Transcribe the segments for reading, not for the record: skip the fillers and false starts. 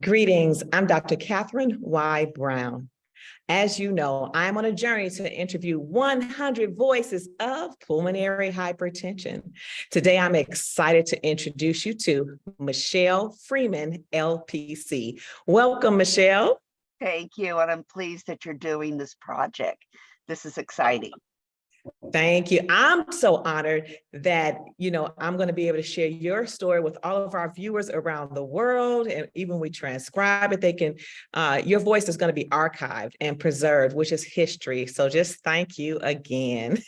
Greetings. I'm Dr. Catherine Y. Brown. As you know, I'm on a journey to interview 100 voices of pulmonary hypertension. Today, I'm excited to introduce you to Michelle Freeman, LPC. Welcome, Michelle. Thank you, and I'm pleased that you're doing this project. This is exciting. Thank you. I'm so honored that, I'm going to be able to share your story with all of our viewers around the world. And even when we transcribe it, your voice is going to be archived and preserved, which is history. So just thank you again.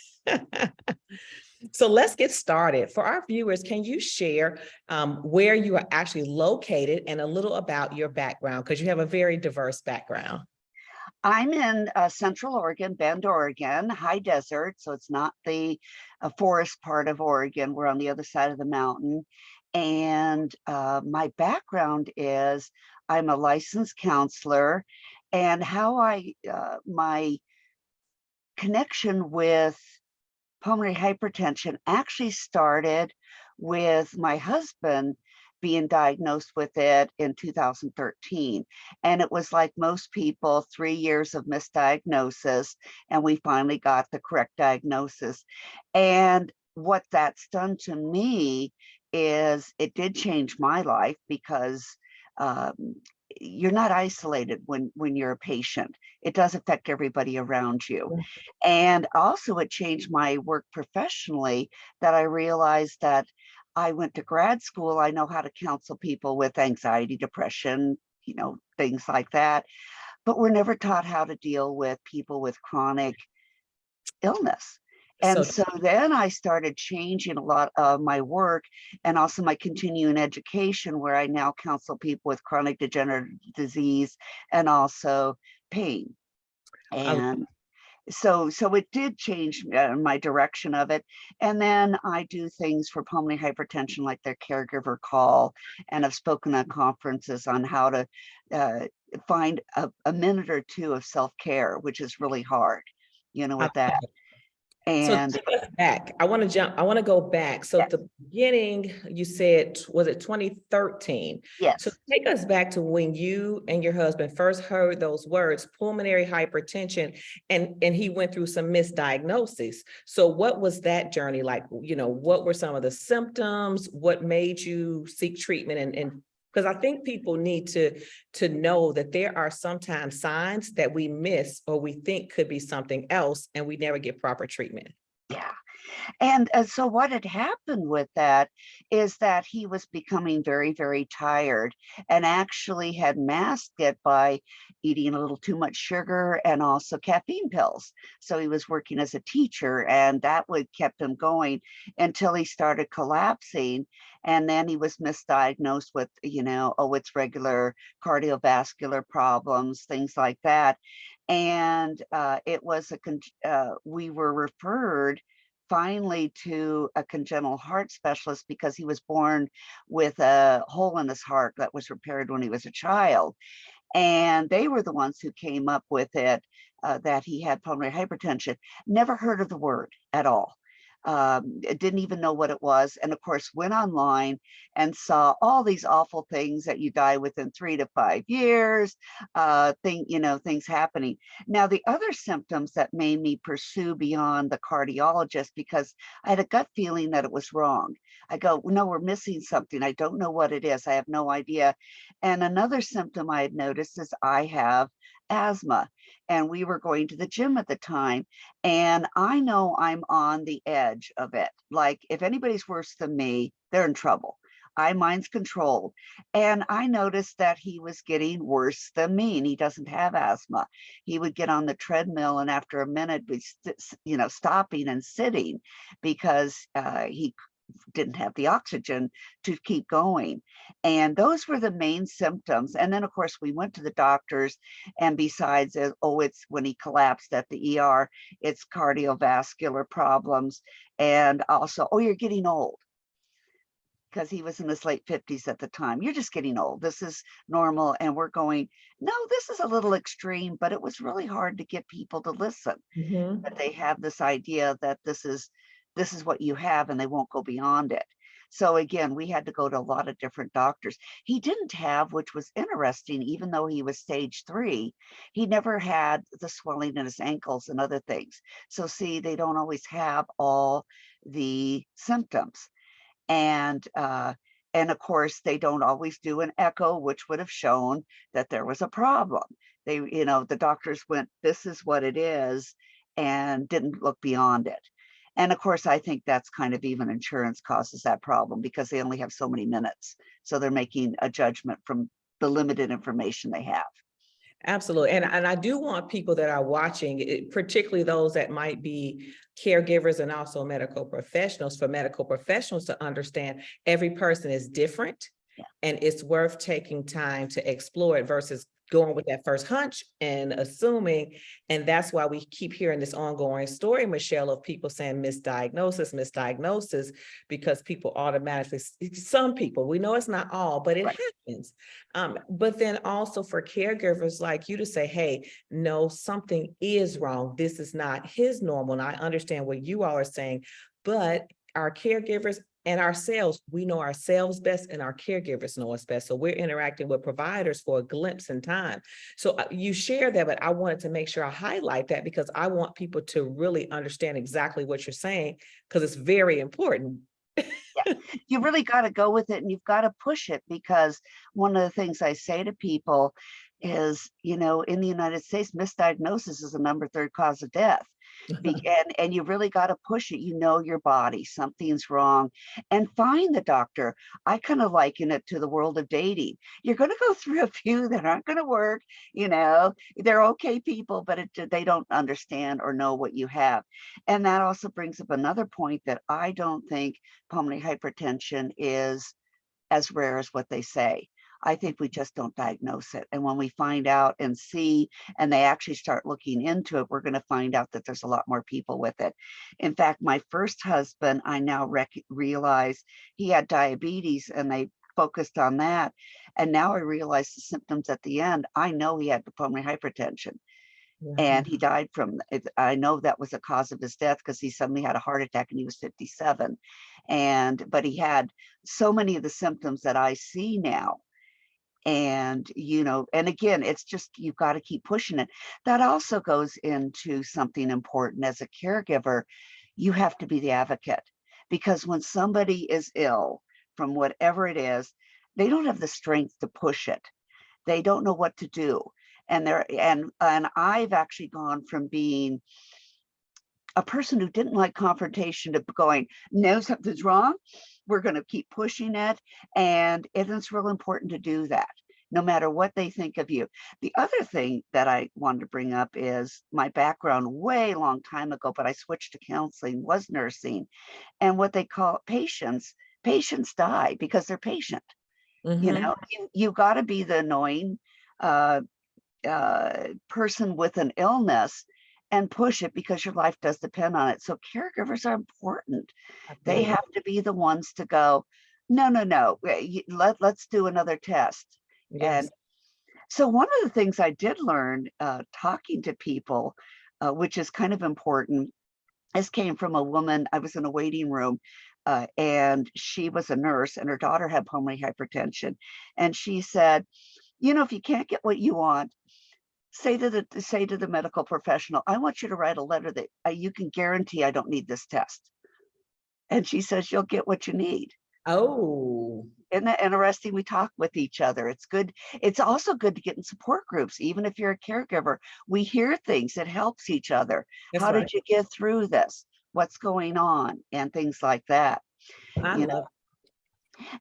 So let's get started. For our viewers, can you share where you are actually located and a little about your background? Because you have a very diverse background. I'm in Central Oregon, Bend, Oregon, high desert. So it's not the forest part of Oregon. We're on the other side of the mountain. And my background is I'm a licensed counselor, and my connection with pulmonary hypertension actually started with my husband being diagnosed with it in 2013. And it was like most people, 3 years of misdiagnosis, and we finally got the correct diagnosis. And what that's done to me is it did change my life because you're not isolated when you're a patient. It does affect everybody around you. And also it changed my work professionally, that I realized that I went to grad school. I know how to counsel people with anxiety, depression, things like that. But we're never taught how to deal with people with chronic illness. And so then I started changing a lot of my work and also my continuing education, where I now counsel people with chronic degenerative disease and also pain. And so it did change my direction of it. And then I do things for pulmonary hypertension, like their caregiver call, and I've spoken at conferences on how to find a minute or two of self-care, which is really hard, with that. And so take us back. I want to go back. So at the beginning, you said, was it 2013? Yes. So take us back to when you and your husband first heard those words, pulmonary hypertension, and he went through some misdiagnosis. So what was that journey like? What were some of the symptoms? What made you seek treatment? And because I think people need to know that there are sometimes signs that we miss or we think could be something else, and we never get proper treatment. Yeah. And so what had happened with that is that he was becoming very, very tired, and actually had masked it by eating a little too much sugar and also caffeine pills. So he was working as a teacher, and that would kept him going until he started collapsing. And then he was misdiagnosed with, it's regular cardiovascular problems, things like that. And it was we were referred finally to a congenital heart specialist, because he was born with a hole in his heart that was repaired when he was a child. And they were the ones who came up with it, that he had pulmonary hypertension. Never heard of the word at all. Didn't even know what it was. And of course, went online and saw all these awful things, that you die within 3 to 5 years, things happening. Now, the other symptoms that made me pursue beyond the cardiologist, because I had a gut feeling that it was wrong. I go, no, we're missing something. I don't know what it is. I have no idea. And another symptom I had noticed is I have asthma, and we were going to the gym at the time, and I know I'm on the edge of it. Like, if anybody's worse than me, they're in trouble. Mine's controlled. And I noticed that he was getting worse than me, and he doesn't have asthma. He would get on the treadmill, and after a minute be stopping and sitting, because he didn't have the oxygen to keep going. And those were the main symptoms. And then of course we went to the doctors, and besides, it's when he collapsed at the ER, it's cardiovascular problems. And also, you're getting old, because he was in his late 50s at the time. You're just getting old. This is normal. And we're going, no, this is a little extreme. But it was really hard to get people to listen. But they have this idea that this is what you have, and they won't go beyond it. So again, we had to go to a lot of different doctors. He didn't have, which was interesting, even though he was stage 3, he never had the swelling in his ankles and other things. So see, they don't always have all the symptoms. And of course, they don't always do an echo, which would have shown that there was a problem. They, the doctors went, this is what it is, and didn't look beyond it. And of course, I think that's kind of even insurance causes that problem because they only have so many minutes. So they're making a judgment from the limited information they have. Absolutely. And I do want people that are watching, particularly those that might be caregivers and also medical professionals, for medical professionals to understand every person is different. Yeah. And it's worth taking time to explore it versus going with that first hunch and assuming. And that's why we keep hearing this ongoing story, Michelle, of people saying misdiagnosis, because people automatically, some people, we know it's not all, but it Right. happens. But then also for caregivers like you to say, hey, no, something is wrong. This is not his normal. And I understand what you all are saying, but our caregivers and ourselves, we know ourselves best and our caregivers know us best. So we're interacting with providers for a glimpse in time. So you share that, but I wanted to make sure I highlight that because I want people to really understand exactly what you're saying, because it's very important. Yeah, you really got to go with it and you've got to push it because one of the things I say to people is, in the United States, misdiagnosis is the number 3rd cause of death. And you really got to push it. Your body, something's wrong, and find the doctor. I kind of liken it to the world of dating. You're going to go through a few that aren't going to work. They're okay people, but they don't understand or know what you have. And that also brings up another point that I don't think pulmonary hypertension is as rare as what they say. I think we just don't diagnose it. And when we find out and see, and they actually start looking into it, we're going to find out that there's a lot more people with it. In fact, my first husband, I now realize he had diabetes and they focused on that. And now I realize the symptoms at the end. I know he had pulmonary hypertension. And he died from it. I know that was the cause of his death because he suddenly had a heart attack and he was 57. But he had so many of the symptoms that I see now. And again, it's just you've got to keep pushing it. That also goes into something important as a caregiver. You have to be the advocate, because when somebody is ill from whatever it is, they don't have the strength to push it. They don't know what to do. And I've actually gone from being a person who didn't like confrontation to going, no, something's wrong. We're going to keep pushing it. And it's real important to do that, no matter what they think of you. The other thing that I wanted to bring up is my background way long time ago, but I switched to counseling, was nursing. And what they call patients die because they're patient. Mhm. You got to be the annoying uh, person with an illness and push it because your life does depend on it. So caregivers are important. They Absolutely. have to be the ones to go, no, no, no, let's do another test. And Yes. so one of the things I did learn talking to people, which is kind of important, this came from a woman. I was in a waiting room and she was a nurse and her daughter had pulmonary hypertension. And she said, if you can't get what you want, say to the medical professional, I want you to write a letter that you can guarantee I don't need this test. And she says, you'll get what you need. Oh, Isn't that interesting? We talk with each other. It's good. It's also good to get in support groups. Even if you're a caregiver, we hear things. It helps each other. that's How right. did you get through this? What's going on? And things like that. I You know, love.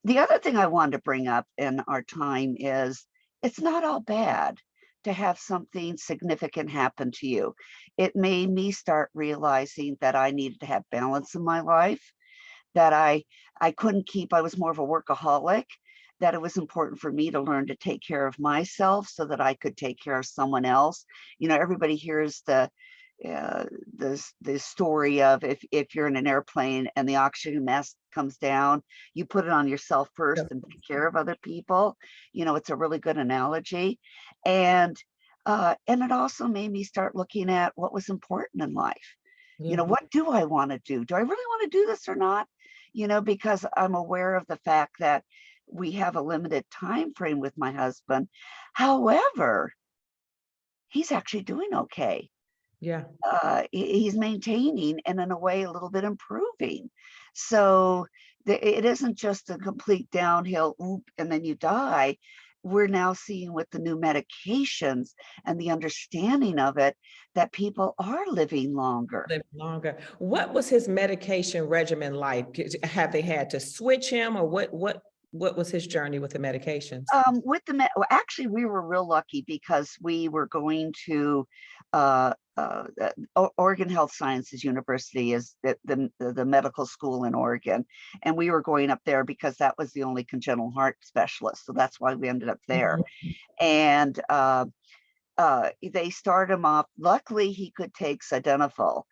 the other thing I wanted to bring up in our time is it's not all bad to have something significant happen to you. It made me start realizing that I needed to have balance in my life, that I couldn't keep, I was more of a workaholic, that it was important for me to learn to take care of myself so that I could take care of someone else. Everybody hears uh, the story of if you're in an airplane and the oxygen mask comes down, you put it on yourself first Yes. and take care of other people. It's a really good analogy. And it also made me start looking at what was important in life. Yeah. What do I want to do? Do I really want to do this or not? because I'm aware of the fact that we have a limited time frame with my husband. However, he's actually doing okay. Yeah. He's maintaining and in a way a little bit improving. So it isn't just a complete downhill oop and then you die. We're now seeing with the new medications and the understanding of it that people are living longer. Live longer. What was his medication regimen like? Have they had to switch him, or what was his journey with the medications? Well, actually, we were real lucky because we were going to Oregon Health Sciences University is the medical school in Oregon, and we were going up there because that was the only congenital heart specialist. So that's why we ended up there. Mhm. And they started him off. Luckily, he could take sildenafil.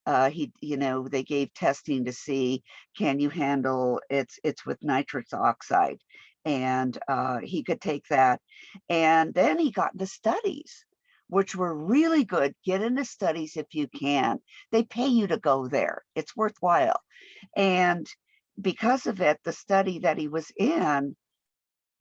They gave testing to see, can you handle it's with nitrous oxide, and he could take that. And then he got into studies, which were really good. Get into studies if you can. They pay you to go there. It's worthwhile. And because of it, the study that he was in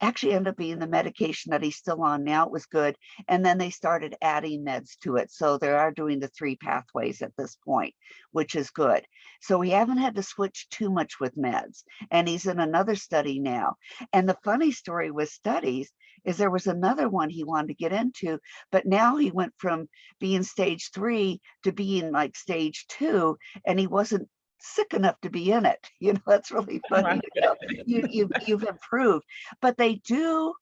actually ended up being the medication that he's still on now. It was good. And then they started adding meds to it. So they are doing the 3 pathways at this point, which is good. So we haven't had to switch too much with meds. And he's in another study now. And the funny story with studies is there was another one he wanted to get into, but now he went from being stage 3 to being like stage 2, and he wasn't sick enough to be in it. That's really funny to go. You've improved. But they do,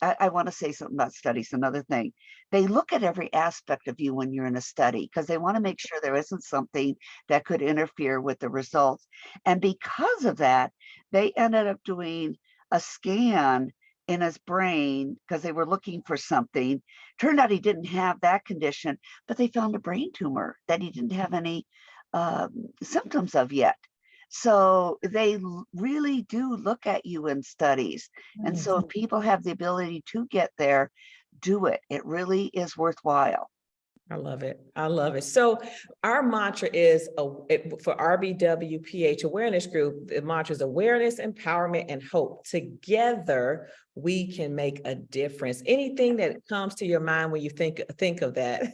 I want to say something about studies. Another thing, they look at every aspect of you when you're in a study because they want to make sure there isn't something that could interfere with the results. And because of that, they ended up doing a scan in his brain because they were looking for something. Turned out he didn't have that condition, but they found a brain tumor that he didn't have any symptoms of yet. So they really do look at you in studies. And so if people have the ability to get there, do it. It really is worthwhile. I love it. I love it. So our mantra is for RBWPH Awareness Group, the mantra is awareness, empowerment, and hope. Together, we can make a difference. Anything that comes to your mind when you think of that?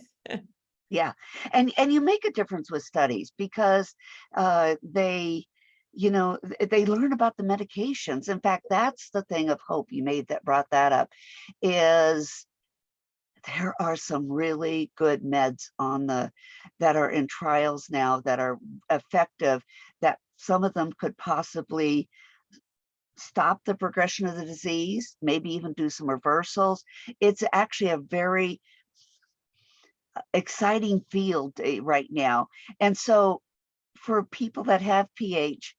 Yeah. And you make a difference with studies because they learn about the medications. In fact, that's the thing of hope you brought that up, is there are some really good meds that are in trials now that are effective, that some of them could possibly stop the progression of the disease, maybe even do some reversals. It's actually a very exciting field right now. And so for people that have PH,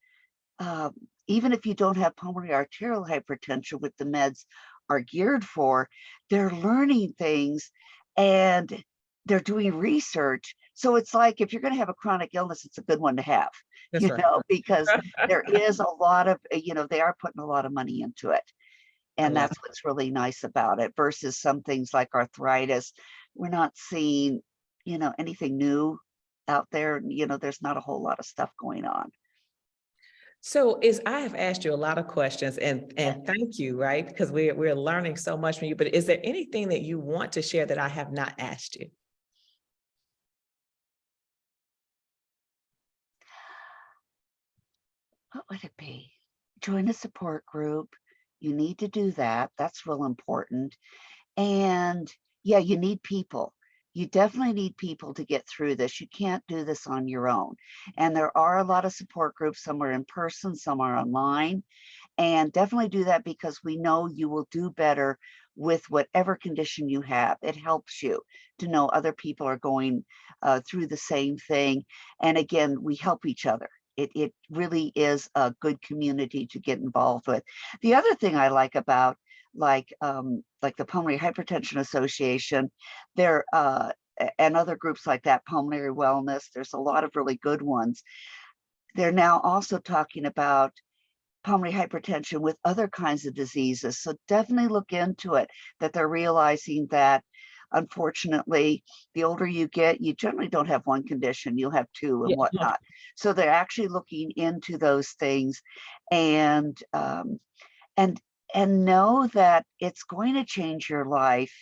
even if you don't have pulmonary arterial hypertension, with the meds are geared for, they're learning things and they're doing research. So it's like, if you're going to have a chronic illness, it's a good one to have, That's right. because there is a lot of, they are putting a lot of money into it. And that's what's really nice about it versus some things like arthritis. We're not seeing, anything new out there. There's not a whole lot of stuff going on. So I have asked you a lot of questions, and thank you, right? Because we're learning so much from you, but is there anything that you want to share that I have not asked you? What would it be? Join a support group. You need to do that. That's real important. And yeah, you need people. You definitely need people to get through this. You can't do this on your own. And there are a lot of support groups. Some are in person, some are online. And definitely do that because we know you will do better with whatever condition you have. It helps you to know other people are going through the same thing. And again, we help each other. It really is a good community to get involved with. The other thing I like about like the Pulmonary Hypertension Association, there and other groups like that, Pulmonary Wellness, there's a lot of really good ones. They're now also talking about pulmonary hypertension with other kinds of diseases. So definitely look into it, that they're realizing that unfortunately, the older you get, you generally don't have one condition, you'll have two and Yeah. whatnot. So they're actually looking into those things, and and and know that it's going to change your life.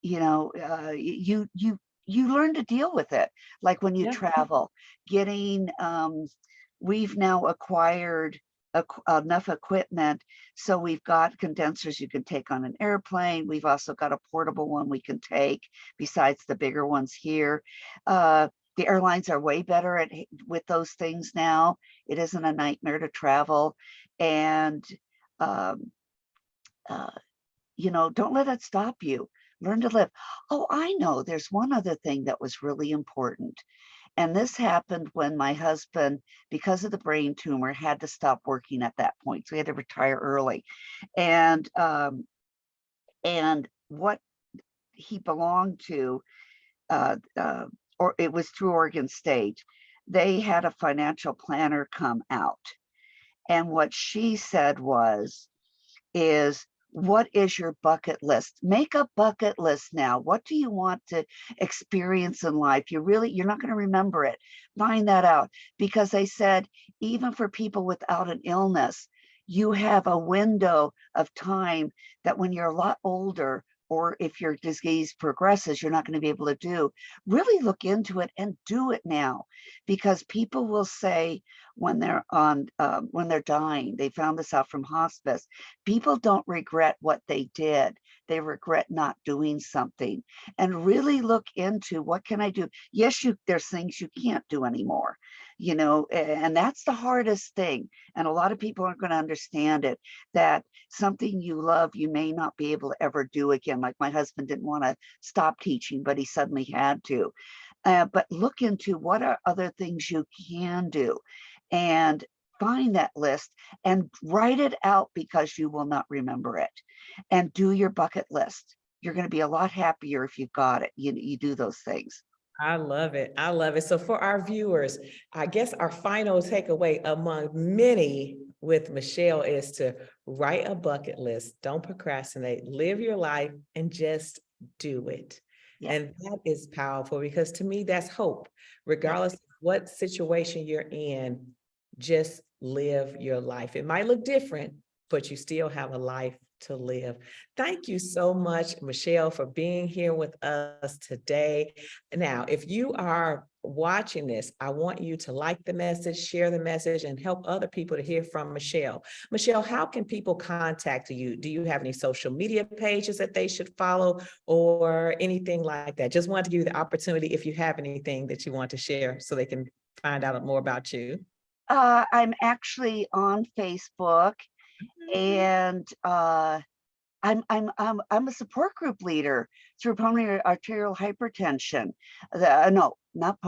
You learn to deal with it. Like when you Yeah. travel, getting, we've now acquired enough equipment. So we've got condensers you can take on an airplane. We've also got a portable one we can take besides the bigger ones here. Uh, the airlines are way better with those things now. It isn't a nightmare to travel. And, um, uh, don't let it stop you. Learn to live. Oh, I know. There's one other thing that was really important. And this happened when my husband, because of the brain tumor, had to stop working at that point. So he had to retire early. And what he belonged to, or it was through Oregon State, they had a financial planner come out. And what she said is, what is your bucket list? Make a bucket list now. What do you want to experience in life? You're not going to remember it. Find that out, because they said even for people without an illness, you have a window of time that when you're a lot older, or if your disease progresses, you're not going to be able to do. Really look into it and do it now, because people will say when they're dying, they found this out from hospice. People don't regret what they did. They regret not doing something. And really look into, what can I do? Yes, there's things you can't do anymore, and that's the hardest thing. And a lot of people aren't going to understand it, that something you love, you may not be able to ever do again. Like my husband didn't want to stop teaching, but he suddenly had to. But look into what are other things you can do, and find that list and write it out, because you will not remember it. And do your bucket list. You're going to be a lot happier if you've got it. You do those things. I love it. I love it. So for our viewers, I guess our final takeaway among many with Michelle is to write a bucket list. Don't procrastinate. Live your life and just do it. Yeah. And that is powerful, because to me, that's hope. Regardless of what situation you're in, just live your life. It might look different, but you still have a life to live. Thank you so much, Michelle, for being here with us today. Now, if you are watching this, I want you to like the message, share the message, and help other people to hear from Michelle. Michelle, how can people contact you? Do you have any social media pages that they should follow or anything like that? Just wanted to give you the opportunity if you have anything that you want to share so they can find out more about you. I'm actually on Facebook, and I'm a support group leader through pulmonary arterial hypertension. No, not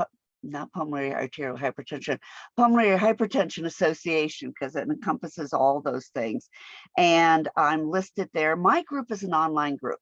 pulmonary arterial hypertension, Pulmonary Hypertension Association, because it encompasses all those things. And I'm listed there. My group is an online group.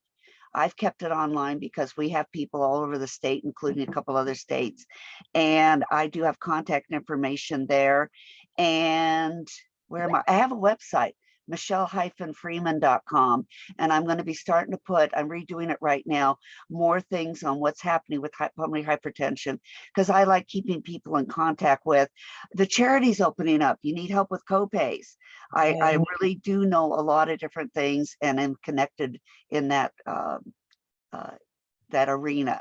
I've kept it online because we have people all over the state, including a couple other states. And I do have contact information there. And where am I? I have a website, michelle-freeman.com. And I'm going to be starting to I'm redoing it right now, more things on what's happening with pulmonary hypertension, because I like keeping people in contact with. The charities opening up. You need help with copays. I really do know a lot of different things, and am connected in that that arena.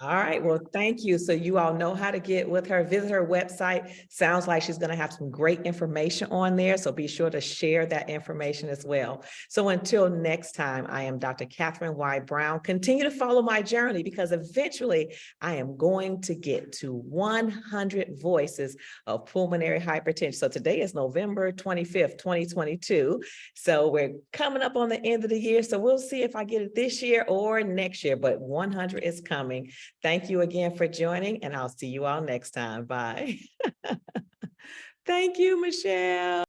All right. Well, thank you. So you all know how to get with her. Visit her website. Sounds like she's going to have some great information on there. So be sure to share that information as well. So until next time, I am Dr. Catherine Y. Brown. Continue to follow my journey, because eventually I am going to get to 100 voices of pulmonary hypertension. So today is November 25th, 2022. So we're coming up on the end of the year. So we'll see if I get it this year or next year, but 100 is coming. Thank you again for joining, and I'll see you all next time. Bye. Thank you, Michelle.